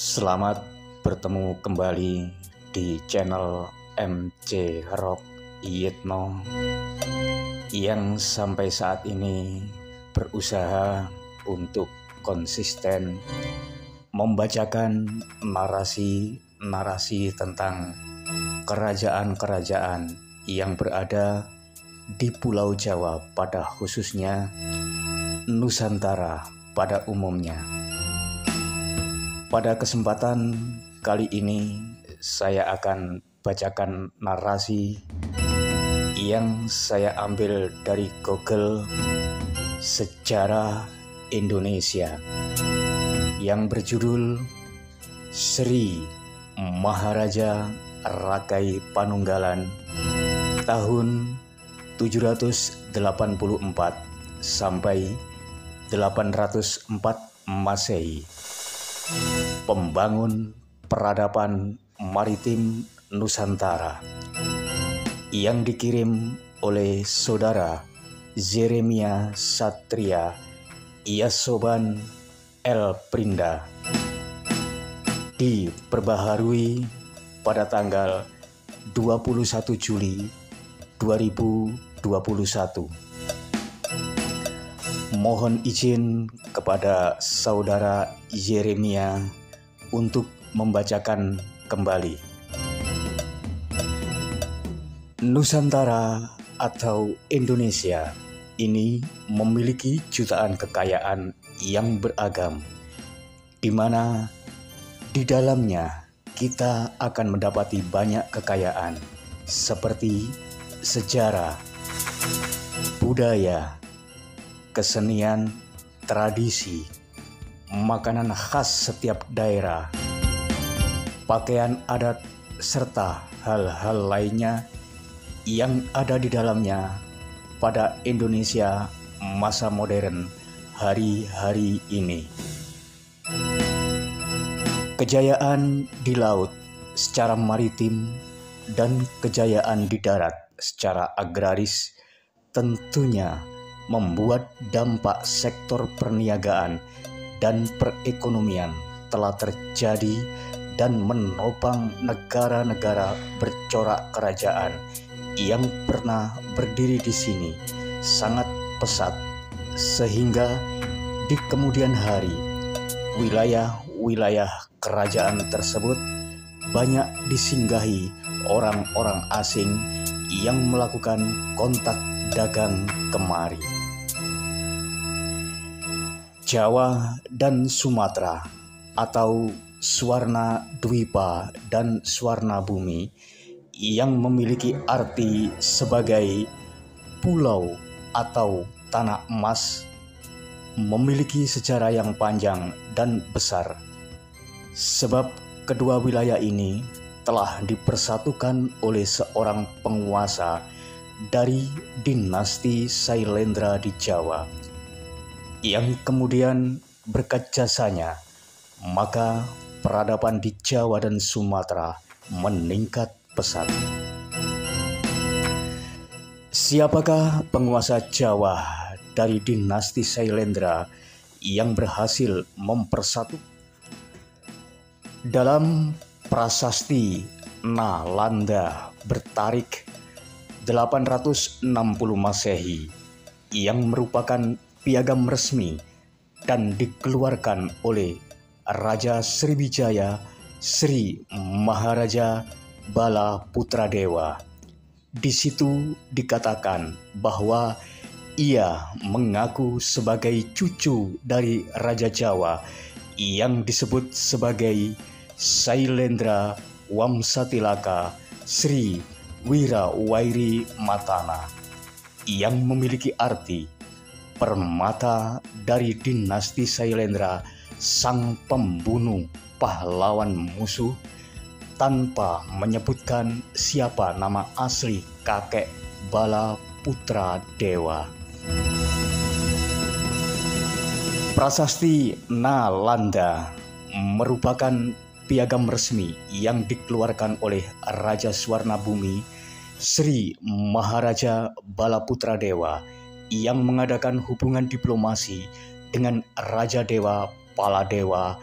Selamat bertemu kembali di channel MC Rock Yitno yang sampai saat ini berusaha untuk konsisten membacakan narasi-narasi tentang kerajaan-kerajaan yang berada di Pulau Jawa pada khususnya, Nusantara pada umumnya. Pada kesempatan kali ini saya akan bacakan narasi yang saya ambil dari Google Sejarah Indonesia yang berjudul Sri Maharaja Rakai Panunggalan tahun 784 sampai 804 Masehi. Pembangun peradaban maritim Nusantara yang dikirim oleh saudara Jeremia Satria Yasoban L. Prinda, diperbaharui pada tanggal 21 Juli 2021. Mohon izin kepada saudara Jeremia untuk membacakan kembali. Nusantara atau Indonesia ini memiliki jutaan kekayaan yang beragam, di mana di dalamnya kita akan mendapati banyak kekayaan seperti sejarah, budaya, kesenian, tradisi, makanan khas setiap daerah, pakaian adat, serta hal-hal lainnya yang ada di dalamnya pada Indonesia masa modern hari-hari ini. Kejayaan di laut secara maritim dan kejayaan di darat secara agraris tentunya membuat dampak sektor perniagaan dan perekonomian telah terjadi dan menopang negara-negara bercorak kerajaan yang pernah berdiri di sini sangat pesat, sehingga di kemudian hari wilayah-wilayah kerajaan tersebut banyak disinggahi orang-orang asing yang melakukan kontak dagang kemari. Jawa dan Sumatera atau Swarna Dwipa dan Swarna Bumi yang memiliki arti sebagai pulau atau tanah emas memiliki sejarah yang panjang dan besar, sebab kedua wilayah ini telah dipersatukan oleh seorang penguasa dari dinasti Sailendra di Jawa, yang kemudian berkat jasanya maka peradaban di Jawa dan Sumatera meningkat pesat. Siapakah penguasa Jawa dari dinasti Sailendra yang berhasil mempersatukan? Dalam prasasti Nalanda bertarik 860 Masehi yang merupakan piagam resmi dan dikeluarkan oleh Raja Sriwijaya Sri Maharaja Bala Putradewa. Di situ dikatakan bahwa ia mengaku sebagai cucu dari Raja Jawa yang disebut sebagai Sailendra Wamsatilaka Sri Wirawairi Matana, yang memiliki arti permata dari dinasti Sailendra, sang pembunuh pahlawan musuh, tanpa menyebutkan siapa nama asli kakek Bala Putra Dewa. Prasasti Nalanda merupakan piagam resmi yang dikeluarkan oleh Raja Swarna Bumi Sri Maharaja Bala Putra Dewa yang mengadakan hubungan diplomasi dengan Raja Dewa Paladewa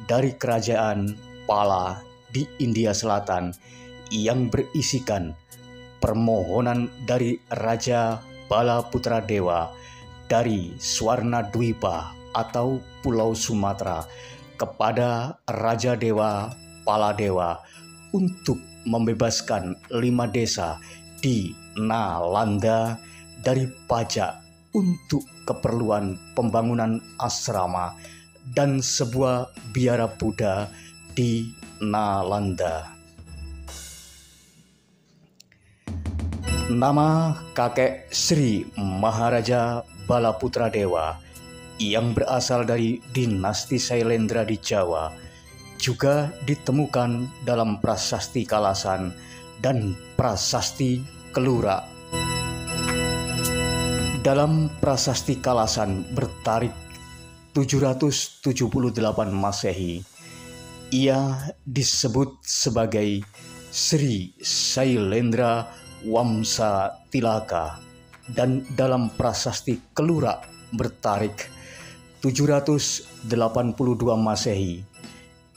dari kerajaan Pala di India Selatan yang berisikan permohonan dari Raja Balaputradewa dari Swarnadwipa atau Pulau Sumatera kepada Raja Dewa Paladewa untuk membebaskan 5 desa di Nalanda dari pajak untuk keperluan pembangunan asrama dan sebuah biara Buddha di Nalanda. Nama kakek Sri Maharaja Balaputradewa yang berasal dari dinasti Sailendra di Jawa juga ditemukan dalam prasasti Kalasan dan prasasti Kelura. Dalam prasasti Kalasan bertarik 778 Masehi, ia disebut sebagai Sri Sailendra Wamsa Tilaka, dan dalam prasasti Kelura bertarik 782 Masehi,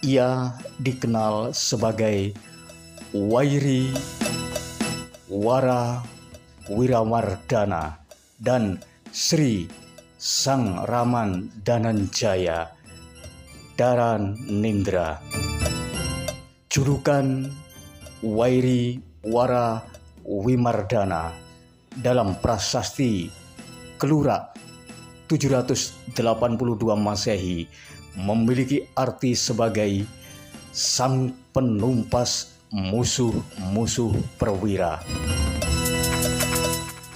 ia dikenal sebagai Wairi Wara Wiramardana dan Sri Sang Raman Dananjaya Dharanindra. Julukan Wairi Wara Wimardana dalam prasasti Kelura 782 Masehi memiliki arti sebagai sang penumpas musuh-musuh perwira.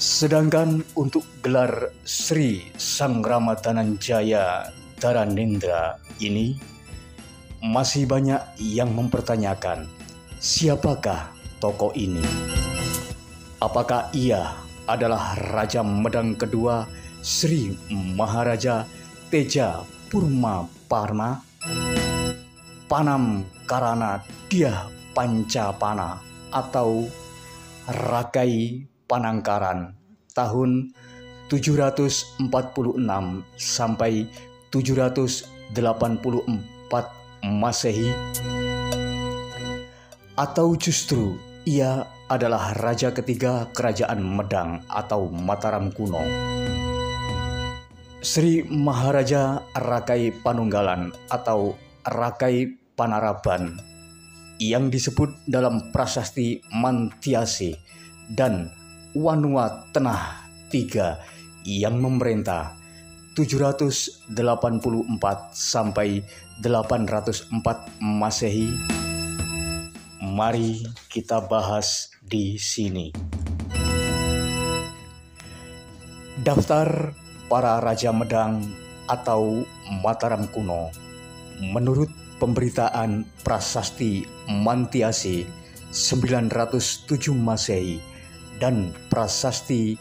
Sedangkan untuk gelar Sri Sang Rama Dananjaya Dharanindra ini masih banyak yang mempertanyakan siapakah tokoh ini. Apakah ia adalah Raja Medang kedua Sri Maharaja Teja Purma Parna, Panam Karana Dyah Pancapana, atau Rakai Panangkaran tahun 746 sampai 784 Masehi, atau justru ia adalah raja ketiga kerajaan Medang atau Mataram kuno. Sri Maharaja Rakai Panunggalan atau Rakai Panaraban yang disebut dalam prasasti Mantiasi dan Wanua Tenah III yang memerintah 784 sampai 804 Masehi. Mari kita bahas di sini. Daftar para Raja Medang atau Mataram kuno menurut pemberitaan prasasti Mantiasi 907 Masehi dan prasasti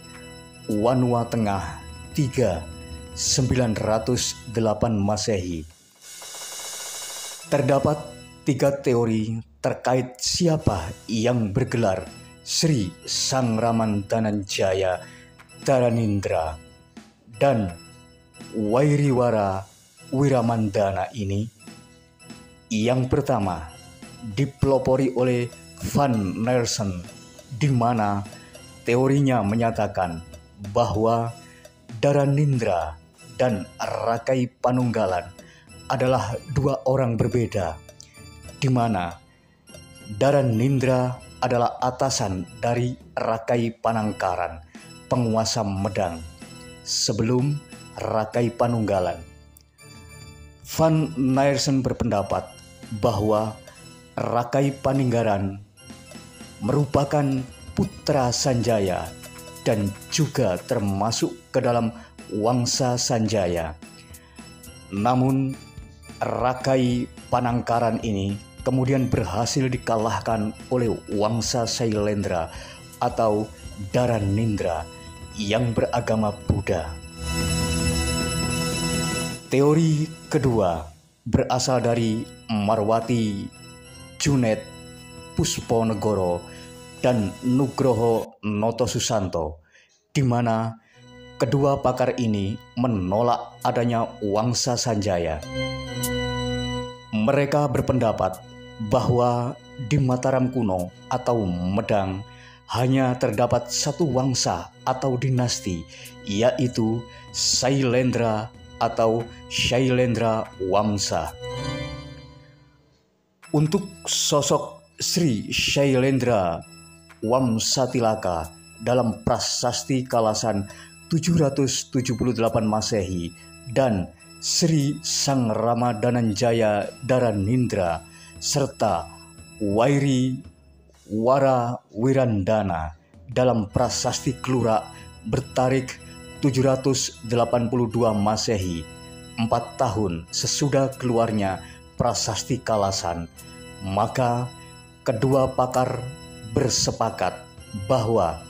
Wanua Tengah 3 908 Masehi. Terdapat 3 teori terkait siapa yang bergelar Sri Sang Raman Dananjaya Dharanindra dan Wairiwara Wiramandana ini. Yang pertama dipelopori oleh Van Nersen, di mana teorinya menyatakan bahwa Dharanindra dan Rakai Panunggalan adalah 2 orang berbeda, di mana Dharanindra adalah atasan dari Rakai Panangkaran, penguasa Medang, sebelum Rakai Panunggalan. Van Nersen berpendapat bahwa Rakai Paninggaran merupakan putra Sanjaya dan juga termasuk ke dalam Wangsa Sanjaya. Namun Rakai Panangkaran ini kemudian berhasil dikalahkan oleh Wangsa Sailendra atau Dharanindra yang beragama Buddha. Teori kedua berasal dari Marwati Junet Pusponegoro dan Nugroho Notosusanto, di mana kedua pakar ini menolak adanya Wangsa Sanjaya. Mereka berpendapat bahwa di Mataram kuno atau Medang hanya terdapat satu wangsa atau dinasti, yaitu Sailendra atau Shailendra Wangsa. Untuk sosok Sri Shailendra Wamsatilaka dalam Prasasti Kalasan 778 Masehi dan Sri Sang Rama Dananjaya Dharanindra serta Wairi Wara Wirandana dalam Prasasti Klura bertarik 782 Masehi, 4 tahun sesudah keluarnya Prasasti Kalasan. Maka kedua pakar bersepakat bahwa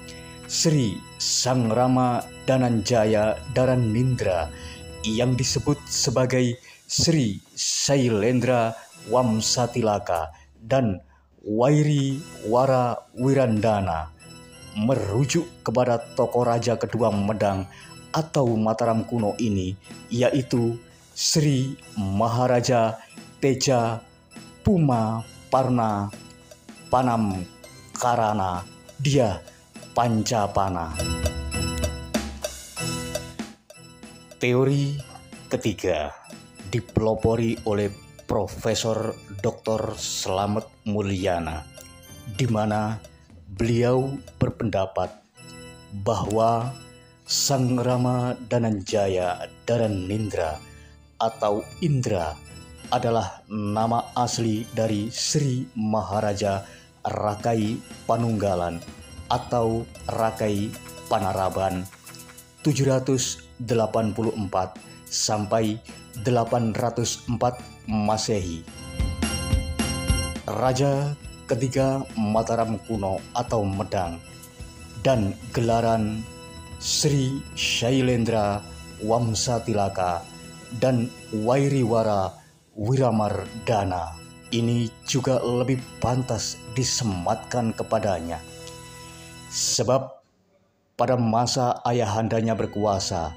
Sri Sang Rama Dananjaya Dharanindra yang disebut sebagai Sri Shailendra Wamsatilaka dan Wairi Wara Wirandana merujuk kepada tokoh raja kedua Medang atau Mataram kuno ini, yaitu Sri Maharaja Teja Puma Parna Panam Karana Dia Pancapana. Teori ketiga dipelopori oleh Profesor Dr. Slamet Mulyana, di mana beliau berpendapat bahwa Sang Rama Dananjaya Dharanindra atau Indra adalah nama asli dari Sri Maharaja Rakai Panunggalan atau Rakai Panaraban 784 sampai 804 Masehi. Raja ketiga Mataram kuno atau Medang, dan gelaran Sri Shailendra Wamsatilaka dan Wairiwara Wiramardana ini juga lebih pantas disematkan kepadanya. Sebab pada masa ayahandanya berkuasa,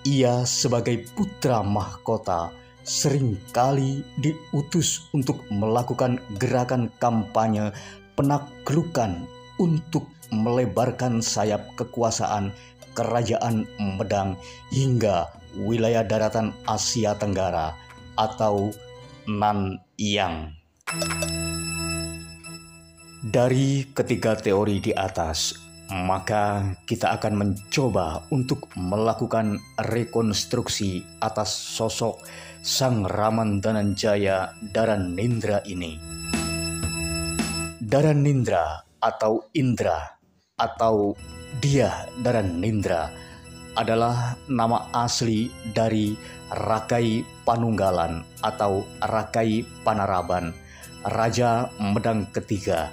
ia sebagai putra mahkota seringkali diutus untuk melakukan gerakan kampanye penaklukan untuk melebarkan sayap kekuasaan Kerajaan Medang hingga wilayah daratan Asia Tenggara atau Nanyang. Dari ketiga teori di atas, maka kita akan mencoba untuk melakukan rekonstruksi atas sosok Sang Rama Dananjaya Dharanindra ini. Dharanindra atau Indra atau Dia Dharanindra adalah nama asli dari Rakai Panunggalan atau Rakai Panaraban, Raja Medang ketiga,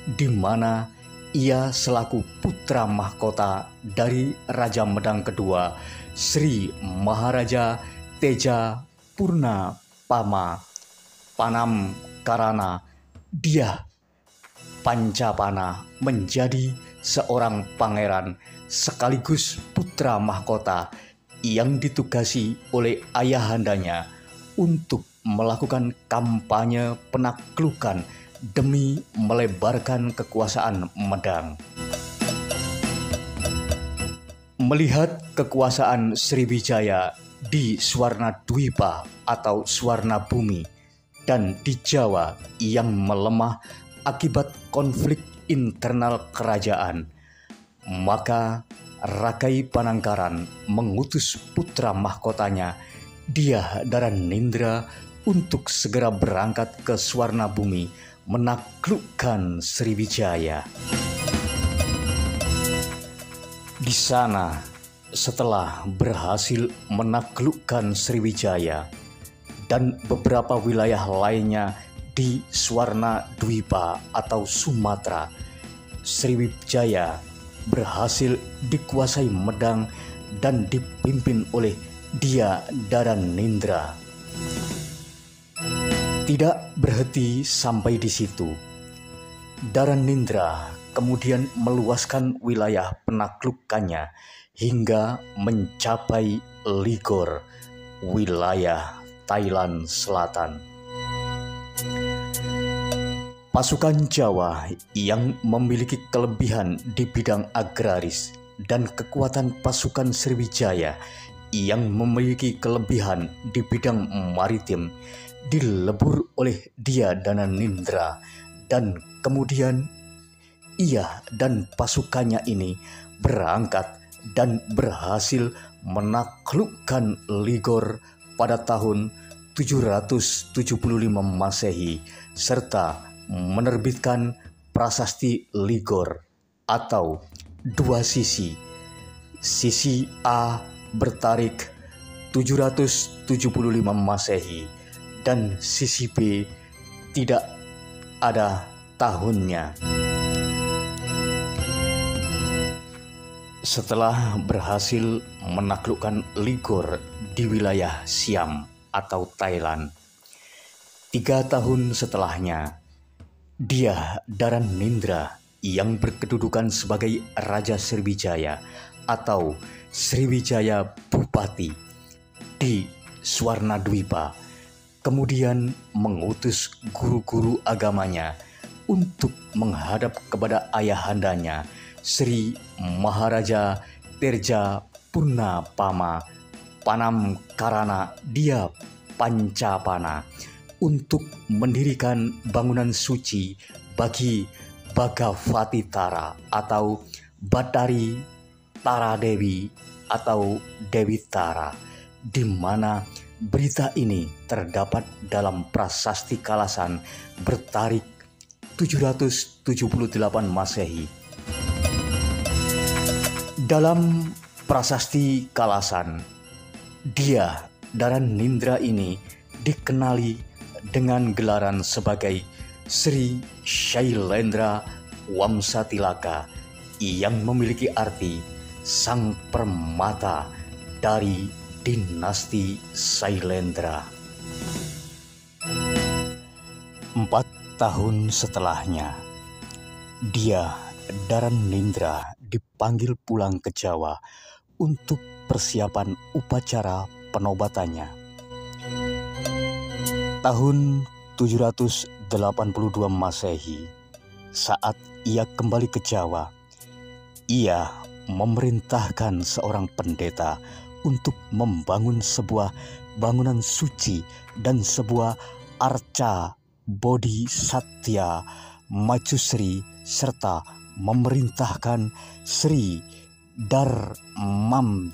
di mana ia selaku putra mahkota dari Raja Medang kedua, Sri Maharaja Teja Purna Pama Panam Karana Dia Pancapana, menjadi seorang pangeran sekaligus putra mahkota yang ditugasi oleh ayahandanya untuk melakukan kampanye penaklukan demi melebarkan kekuasaan Medang. Melihat kekuasaan Sriwijaya di Swarnadwipa atau Swarna Bumi dan di Jawa yang melemah akibat konflik internal kerajaan, maka Rakai Panangkaran mengutus putra mahkotanya Dia Dharanindra untuk segera berangkat ke Swarna Bumi menaklukkan Sriwijaya. Di sana, setelah berhasil menaklukkan Sriwijaya dan beberapa wilayah lainnya di Swarnadwipa atau Sumatera, Sriwijaya berhasil dikuasai Medang dan dipimpin oleh Dia Dharanindra. Tidak berhenti sampai di situ, Dharanindra kemudian meluaskan wilayah penaklukannya hingga mencapai Ligor, wilayah Thailand Selatan. Pasukan Jawa yang memiliki kelebihan di bidang agraris dan kekuatan pasukan Sriwijaya yang memiliki kelebihan di bidang maritim dilebur oleh Dia Dananindra, dan kemudian ia dan pasukannya ini berangkat dan berhasil menaklukkan Ligor pada tahun 775 Masehi serta menerbitkan Prasasti Ligor atau dua sisi. Sisi A bertarik 775 Masehi dan sisi B tidak ada tahunnya. Setelah berhasil menaklukkan Ligor di wilayah Siam atau Thailand, 3 tahun setelahnya, Dia Dananindra yang berkedudukan sebagai Raja Sriwijaya atau Sriwijaya Bupati di Swarnadwipa kemudian mengutus guru-guru agamanya untuk menghadap kepada ayahandanya Sri Maharaja Terja Purnapama Panamkarana Dia Pancapana untuk mendirikan bangunan suci bagi Bhagavati Tara atau Bathari Tara Dewi atau Dewi Tara, di mana berita ini terdapat dalam Prasasti Kalasan bertarik 778 Masehi. Dalam Prasasti Kalasan, Dia Dananindra ini dikenali dengan gelaran sebagai Sri Shailendra Wamsatilaka yang memiliki arti sang permata dari dinasti Shailendra. 4 tahun setelahnya, Dia Dananindra dipanggil pulang ke Jawa untuk persiapan upacara penobatannya. Tahun 782 Masehi, saat ia kembali ke Jawa, ia memerintahkan seorang pendeta untuk membangun sebuah bangunan suci dan sebuah arca Bodhisatya Majusri serta memerintahkan Sri Darmamsetu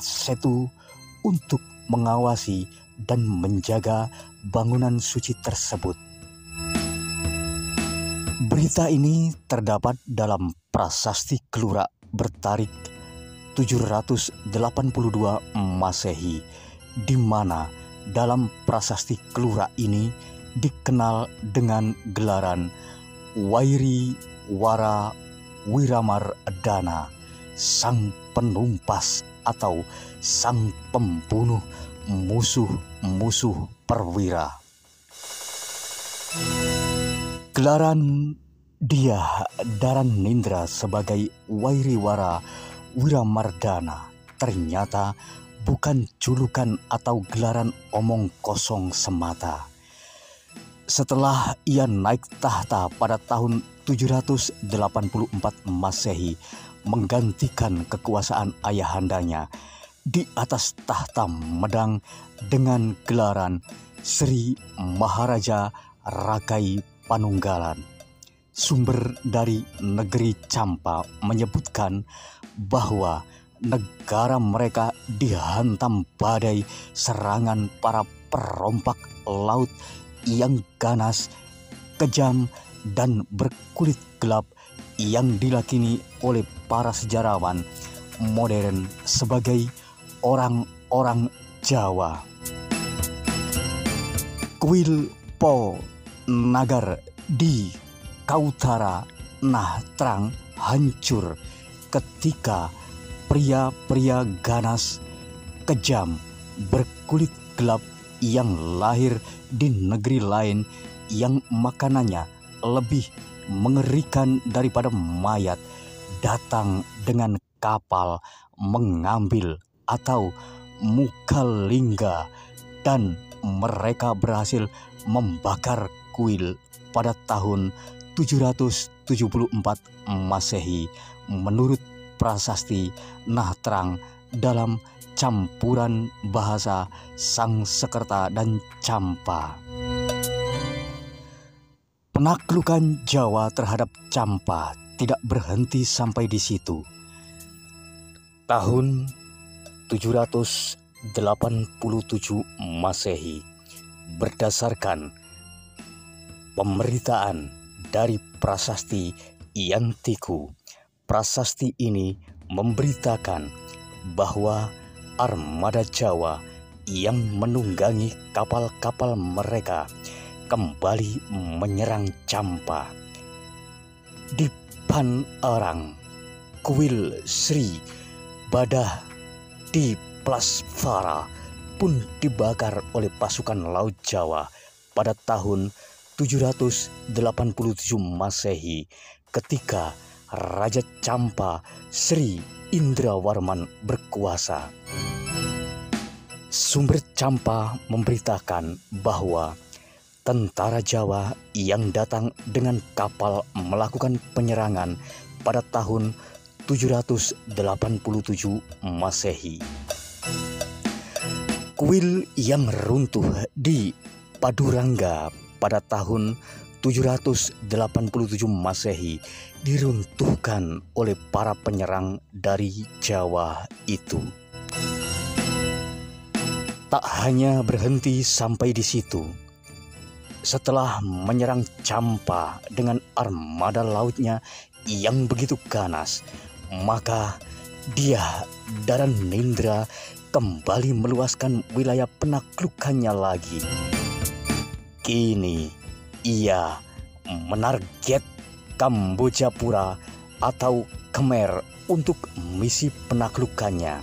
untuk mengawasi dan menjaga bangunan suci tersebut. Berita ini terdapat dalam Prasasti Kelura bertarik 782 Masehi, di mana dalam Prasasti Kelura ini dikenal dengan gelaran Wairi Wara Wiramardana, sang penumpas atau sang pembunuh musuh-musuh perwira. Gelaran Dia Dananindra sebagai Wairiwara Wiramardana ternyata bukan julukan atau gelaran omong kosong semata. Setelah ia naik tahta pada tahun 784 Masehi menggantikan kekuasaan ayahandanya di atas tahta Medang dengan gelaran Sri Maharaja Rakai Panunggalan. Sumber dari negeri Campa menyebutkan bahwa negara mereka dihantam badai serangan para perompak laut yang ganas, kejam, dan berkulit gelap yang dilakini oleh para sejarawan modern sebagai orang-orang Jawa. Kuil Po Nagar di Kautara Nahtrang hancur ketika pria-pria ganas, kejam, berkulit gelap yang lahir di negeri lain yang makanannya lebih mengerikan daripada mayat datang dengan kapal mengambil atau mukalingga, dan mereka berhasil membakar kuil pada tahun 774 Masehi menurut prasasti Nahtrang dalam campuran bahasa Sangsekerta dan Campa. Penaklukan Jawa terhadap Campa tidak berhenti sampai di situ. Tahun 787 Masehi berdasarkan pemberitaan dari prasasti Yantiku. Prasasti ini memberitakan bahwa armada Jawa yang menunggangi kapal-kapal mereka kembali menyerang Campa. Di Panarang, kuil Sri Badah di Plasvara pun dibakar oleh pasukan Laut Jawa pada tahun 787 Masehi ketika Raja Campa Sri Indrawarman berkuasa. Sumber Campa memberitakan bahwa tentara Jawa yang datang dengan kapal melakukan penyerangan pada tahun 787 Masehi. Kuil yang runtuh di Padurangga pada tahun 787 Masehi diruntuhkan oleh para penyerang dari Jawa itu. Tak hanya berhenti sampai di situ. Setelah menyerang Campa dengan armada lautnya yang begitu ganas, maka dia dan Nindra kembali meluaskan wilayah penaklukannya lagi. Kini ia menarget Kambojapura atau Khmer untuk misi penaklukannya.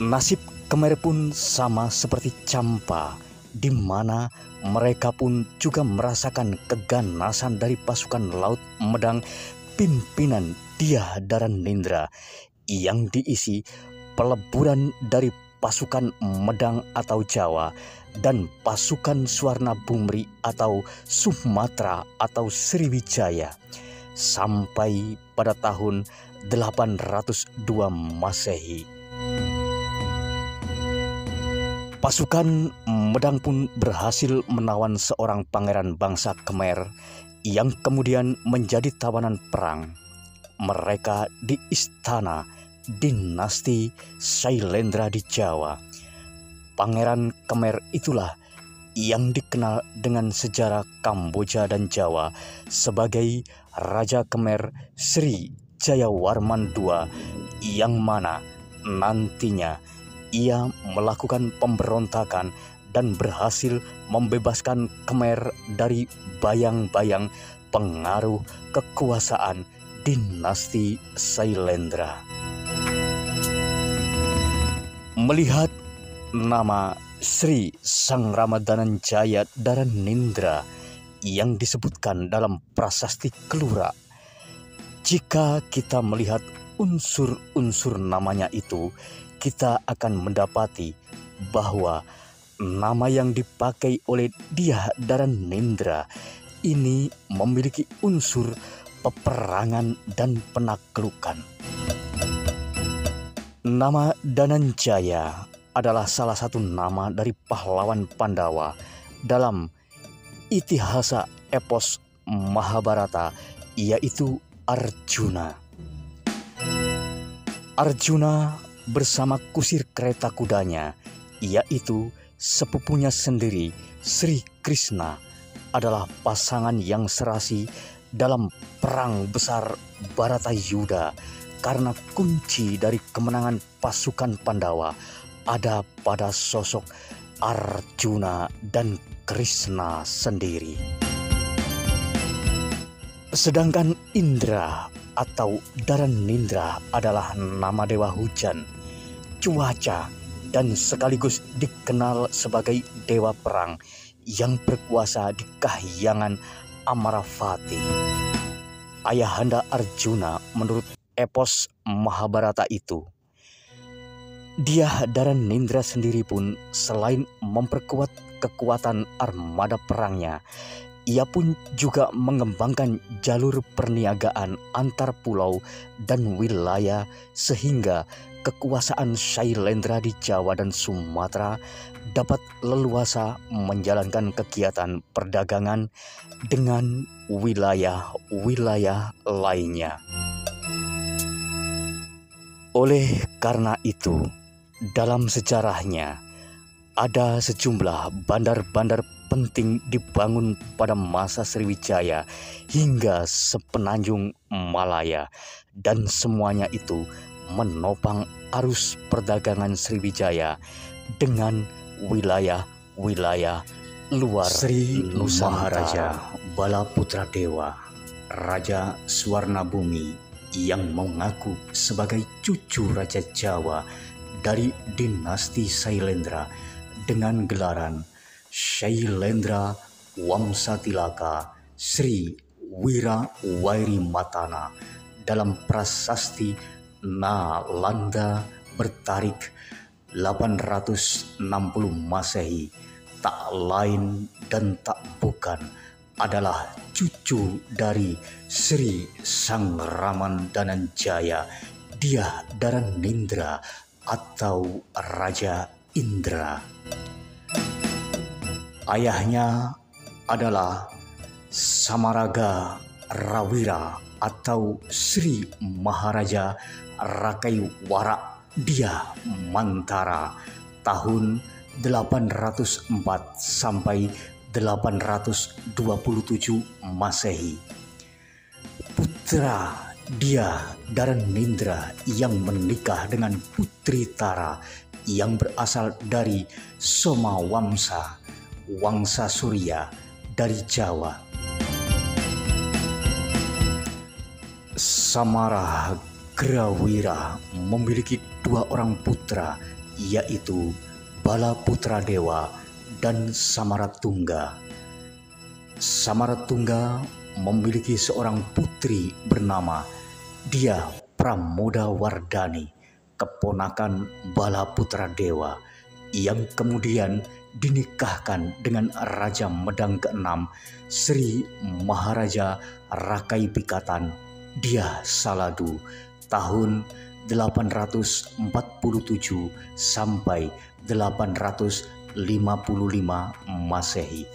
Nasib Khmer pun sama seperti Campa, di mana mereka pun juga merasakan keganasan dari pasukan Laut Medang pimpinan Dyah Daranindra yang diisi peleburan dari pasukan Medang atau Jawa dan pasukan Swarna Bumri atau Sumatera atau Sriwijaya sampai pada tahun 802 Masehi. Pasukan Medang pun berhasil menawan seorang pangeran bangsa Khmer yang kemudian menjadi tawanan perang. Mereka di istana dinasti Sailendra di Jawa. Pangeran Khmer itulah yang dikenal dengan sejarah Kamboja dan Jawa sebagai Raja Khmer Sri Jayawarman II, yang mana nantinya ia melakukan pemberontakan dan berhasil membebaskan Khmer dari bayang-bayang pengaruh kekuasaan dinasti Sailendra. Melihat nama Sri Sangramadanan-Jaya Daranindra yang disebutkan dalam prasasti Kelura, jika kita melihat unsur-unsur namanya itu, kita akan mendapati bahwa nama yang dipakai oleh Dyah Daranindra ini memiliki unsur peperangan dan penaklukan. Nama Dananjaya adalah salah satu nama dari pahlawan Pandawa dalam itihasa epos Mahabharata, yaitu Arjuna. Arjuna bersama kusir kereta kudanya, yaitu sepupunya sendiri Sri Krishna, adalah pasangan yang serasi dalam perang besar Bharatayuda, karena kunci dari kemenangan pasukan Pandawa ada pada sosok Arjuna dan Krishna sendiri. Sedangkan Indra atau Daranindra adalah nama dewa hujan, cuaca, dan sekaligus dikenal sebagai dewa perang yang berkuasa di kahyangan Amaravati. Ayahanda Arjuna menurut epos Mahabharata itu. Dyah Daranindra sendiri pun selain memperkuat kekuatan armada perangnya, Ia pun juga mengembangkan jalur perniagaan antar pulau dan wilayah sehingga kekuasaan Shailendra di Jawa dan Sumatera dapat leluasa menjalankan kegiatan perdagangan dengan wilayah-wilayah lainnya. Oleh karena itu, dalam sejarahnya ada sejumlah bandar-bandar penting dibangun pada masa Sriwijaya hingga sepenanjung Malaya, dan semuanya itu menopang arus perdagangan Sriwijaya dengan wilayah-wilayah luar Sri Maharaja Bala Putra Dewa, Raja Swarnabumi yang mengaku sebagai cucu Raja Jawa dari dinasti Shailendra dengan gelaran Shailendra Wamsatilaka Sri Wira Wairi Matana dalam prasasti Nalanda bertarik 860 Masehi, tak lain dan tak bukan adalah cucu dari Sri Sang Raman Dananjaya Dyah Dharanindra atau Raja Indra. Ayahnya adalah Samaraga Rawira atau Sri Maharaja Rakaiwara Dyah Mantara tahun 804 sampai 827 Masehi. Putra Dyah Dharanindra yang menikah dengan Putri Tara yang berasal dari Somawamsa, Wangsa Surya dari Jawa. Samaragrawira memiliki dua orang putra, yaitu Bala Putra Dewa dan Samaratungga. Samaratungga memiliki seorang putri bernama Dyah Pramodawardhani, keponakan Bala Putra Dewa, yang kemudian dinikahkan dengan Raja Medang ke-6 Sri Maharaja Rakai Pikatan Dyah Saladu tahun 847 sampai 855 Masehi.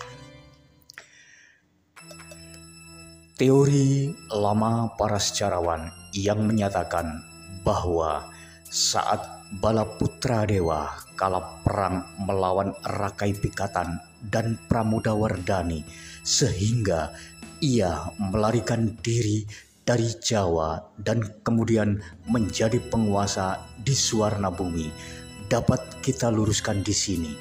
Teori lama para sejarawan yang menyatakan bahwa saat Bala Putra Dewa kala perang melawan Rakai Pikatan dan Pramodawardhani sehingga ia melarikan diri dari Jawa dan kemudian menjadi penguasa di Swarnabumi, dapat kita luruskan di sini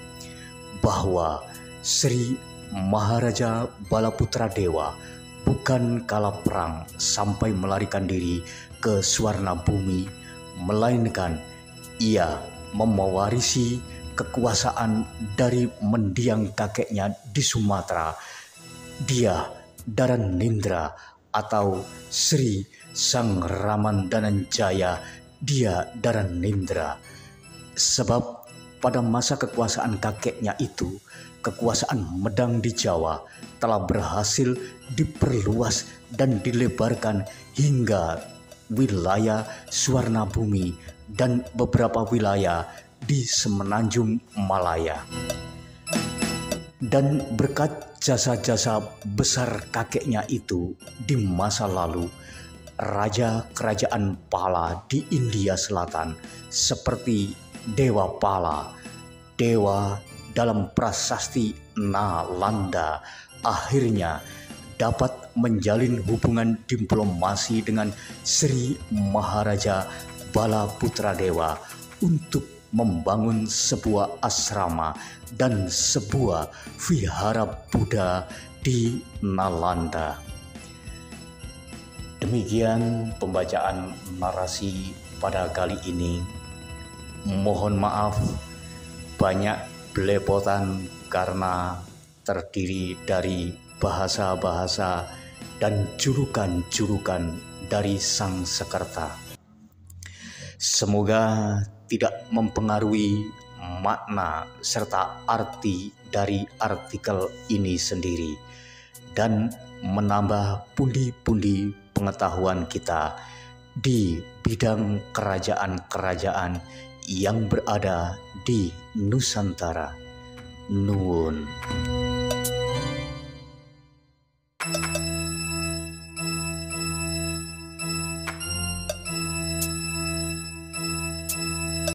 bahwa Sri Maharaja Bala Putra Dewa bukan kala perang sampai melarikan diri ke Swarnabumi, melainkan ia mewarisi kekuasaan dari mendiang kakeknya di Sumatera, Dyah Dharanindra atau Sri Sang Raman Dananjaya Dyah Dharanindra. Sebab pada masa kekuasaan kakeknya itu, kekuasaan Medang di Jawa telah berhasil diperluas dan dilebarkan hingga wilayah Swarnabumi dan beberapa wilayah di semenanjung Malaya. Dan berkat jasa-jasa besar kakeknya itu di masa lalu, raja kerajaan Pala di India Selatan seperti Dewa Pala, dewa dalam prasasti Nalanda, akhirnya dapat menjalin hubungan diplomasi dengan Sri Maharaja Bala Putra Dewa untuk membangun sebuah asrama dan sebuah vihara Buddha di Nalanda. Demikian pembacaan narasi pada kali ini. Mohon maaf banyak belepotan karena terdiri dari bahasa-bahasa dan julukan-julukan dari Sang Sekerta. Semoga tidak mempengaruhi makna serta arti dari artikel ini sendiri. dan menambah pundi-pundi pengetahuan kita di bidang kerajaan-kerajaan yang berada di Nusantara. Nuwun.